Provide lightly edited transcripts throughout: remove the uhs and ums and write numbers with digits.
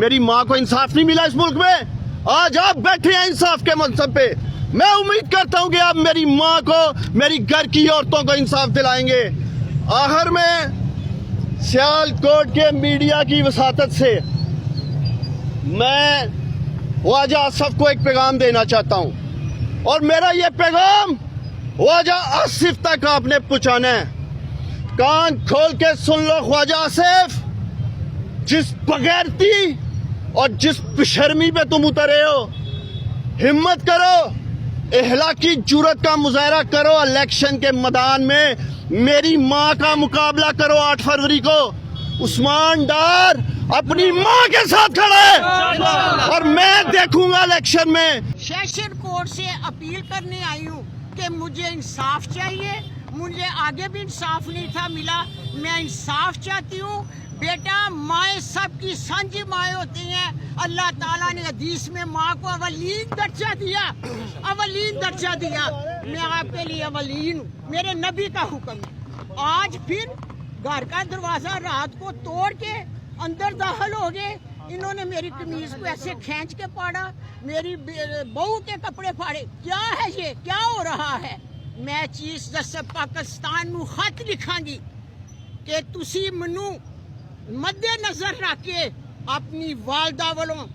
میری ماں کو انصاف نہیں ملا اس ملک میں. آج آپ بیٹھے ہیں انصاف کے منصب پہ. میں امید کرتا ہوں کہ آپ میری ماں کو, میری گھر کی عورتوں کو انصاف دلائیں گے. آخر میں سیالکوٹ کے میڈیا کی وساطت سے میں خواجہ آصف کو ایک پیغام دینا چاہتا ہوں, اور میرا یہ پیغام خواجہ آصف تک آپ نے پہنچانا ہے. کان کھول کے سن لو خواجہ آصف, جس بغیرتی اور جس بشرمی پہ تم اترے ہو, ہمت کرو, اخلاقی جرات کا مظاہرہ کرو, الیکشن کے میدان میں میری ماں کا مقابلہ کرو 8 فروری کو. عثمان ڈار اپنی ماں کے ساتھ کھڑا ہے اور میں دیکھوں گا الیکشن میں. سیشن کورٹ سے اپیل کرنے آئی ہوں کہ مجھے انصاف چاہیے. مجھے آگے بھی انصاف نہیں تھا ملا, میں انصاف چاہتی ہوں. بیٹا, مائیں سب کی سانجھی مائیں ہوتی ہیں. اللہ تعالیٰ نے حدیث میں ماں کو اولین درجہ دیا, اولین درجہ دیا. میں آپ کے لیے اولین ہوں, میرے نبی کا حکم ہے. آج پھر گھر کا دروازہ رات کو توڑ کے اندر داخل ہو گئے. انہوں نے میری قمیض کو ایسے کھینچ کے پاڑا, میری بہو کے کپڑے پھاڑے. کیا ہے یہ, کیا ہو رہا ہے؟ میں چیف جسٹس پاکستان نو خط لکھاں گی کہ تسی منو مد نظر رکھ کے اپنی والدہ والوں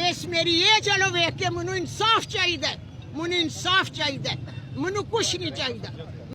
اس میری ایج والوں ویکھ کے منو انصاف چاہیے, منو انصاف چاہیے, منو کچھ نہیں چاہیے.